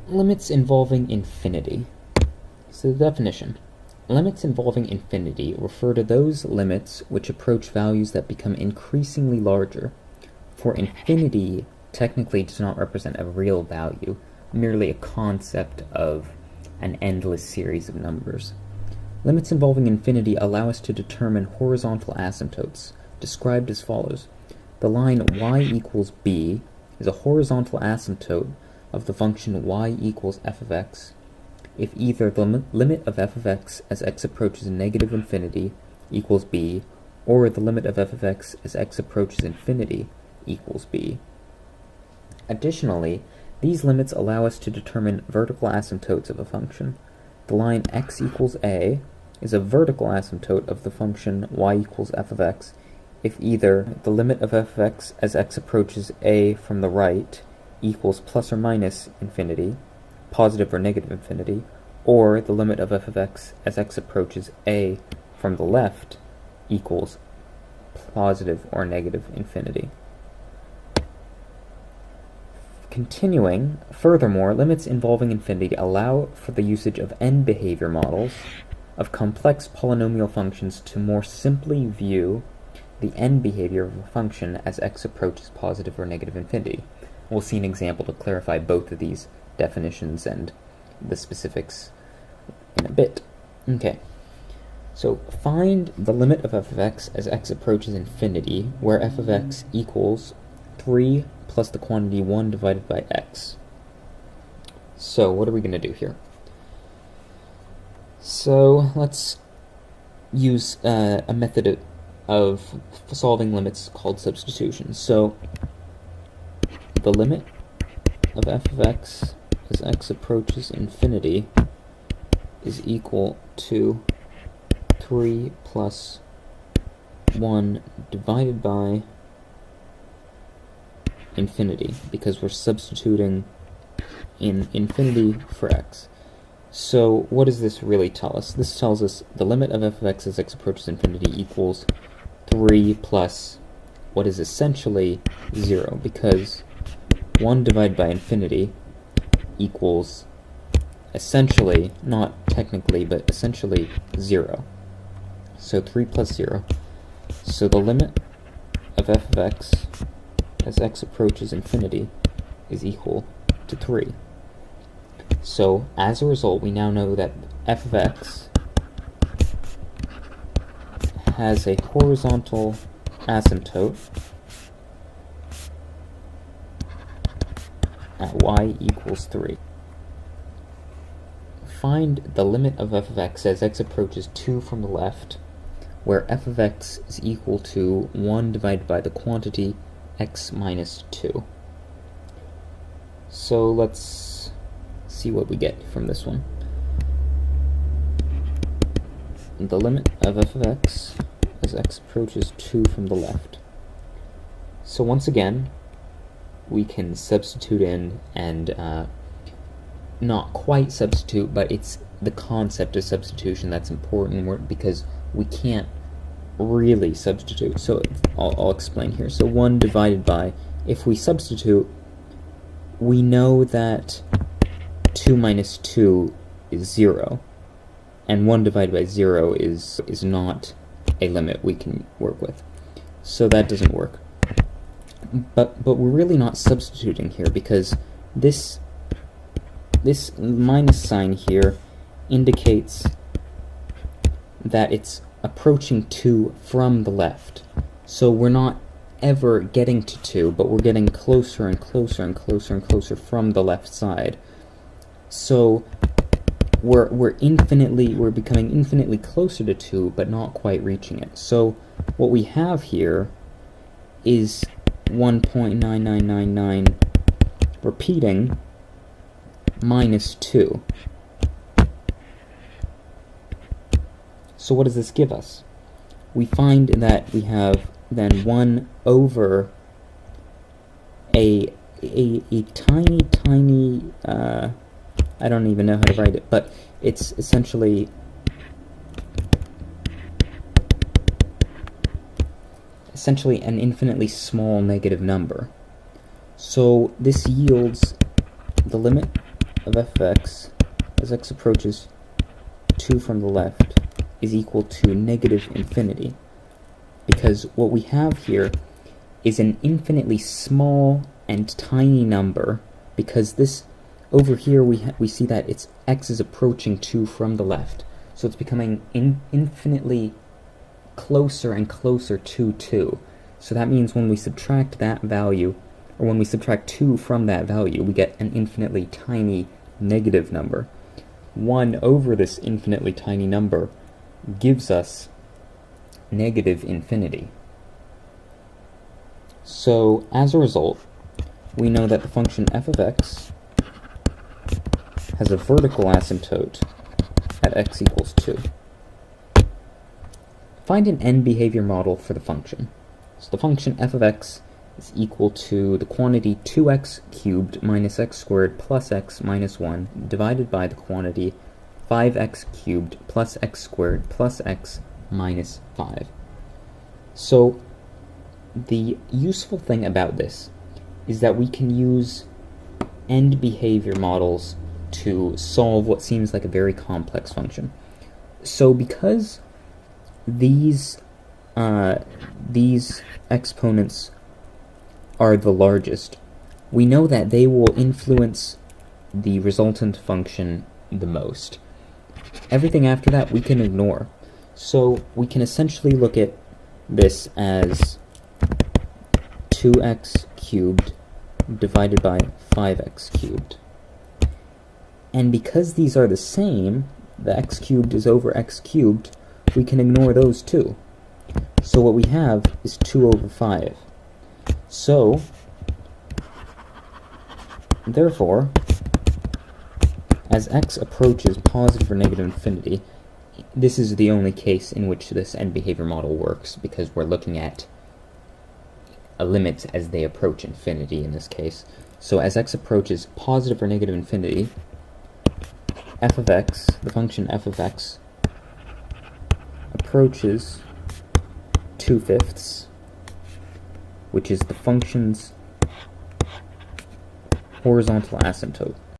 Limits involving infinity. So the definition. Limits involving infinity refer to those limits which approach values that become increasingly larger. For infinity technically does not represent a real value, merely a concept of an endless series of numbers. Limits involving infinity allow us to determine horizontal asymptotes, described as follows. The line y equals b is a horizontal asymptote of the function y equals f of x if either the limit of f of x as x approaches negative infinity equals b, or the limit of f of x as x approaches infinity equals b. Additionally, these limits allow us to determine vertical asymptotes of a function. The line x equals a is a vertical asymptote of the function y equals f of x if either the limit of f of x as x approaches a from the right equals plus or minus infinity, positive or negative infinity, or the limit of f of x as x approaches a from the left equals positive or negative infinity. Continuing, furthermore, limits involving infinity allow for the usage of end behavior models of complex polynomial functions to more simply view the end behavior of a function as x approaches positive or negative infinity. We'll see an example to clarify both of these definitions and the specifics in a bit. Okay, so find the limit of f of x as x approaches infinity, where f of x equals 3 plus the quantity 1 divided by x. So what are we going to do here? So let's use a method of solving limits called substitutions. So the limit of f of x as x approaches infinity is equal to 3 plus 1 divided by infinity, because we're substituting in infinity for x. So what does this really tell us? This tells us the limit of f of x as x approaches infinity equals 3 plus what is essentially 0, because 1 divided by infinity equals essentially, not technically, but essentially 0. So 3 plus 0. So the limit of f of x as x approaches infinity is equal to 3. So as a result, we now know that f of x has a horizontal asymptote at y equals 3. Find the limit of f of x as x approaches 2 from the left, where f of x is equal to 1 divided by the quantity x minus 2. So let's see what we get from this one. The limit of f of x as x approaches 2 from the left. So once again, we can substitute in and not quite substitute, but it's the concept of substitution that's important because we can't really substitute. So I'll explain here. So 1 divided by, if we substitute, we know that 2 minus 2 is 0, and 1 divided by 0 is not a limit we can work with. So that doesn't work. But we're really not substituting here, because this minus sign here indicates that it's approaching 2 from the left. So we're not ever getting to 2, but we're getting closer and closer and closer and closer from the left side. So we're becoming infinitely closer to 2, but not quite reaching it. So what we have here is 1.9999 repeating minus 2. So what does this give us? We find that we have then 1 over a tiny, I don't even know how to write it, but it's essentially an infinitely small negative number. So this yields the limit of f of x as x approaches 2 from the left is equal to negative infinity, because what we have here is an infinitely small and tiny number, because this over here we see that it's x is approaching 2 from the left, so it's becoming infinitely closer and closer to 2. So that means when we subtract that value, or when we subtract 2 from that value, we get an infinitely tiny negative number. 1 over this infinitely tiny number gives us negative infinity. So as a result, we know that the function f of x has a vertical asymptote at x equals 2. Find an end behavior model for the function. So the function f of x is equal to the quantity 2x cubed minus x squared plus x minus 1 divided by the quantity 5x cubed plus x squared plus x minus 5. So the useful thing about this is that we can use end behavior models to solve what seems like a very complex function. So because these exponents are the largest, we know that they will influence the resultant function the most. Everything after that we can ignore. So we can essentially look at this as 2x cubed divided by 5x cubed. And because these are the same, the x cubed is over x cubed, we can ignore those too. So what we have is 2 over 5. So, therefore, as x approaches positive or negative infinity, this is the only case in which this end behavior model works, because we're looking at a limit as they approach infinity in this case. So as x approaches positive or negative infinity, f of x, the function f of x, approaches 2/5, which is the function's horizontal asymptote.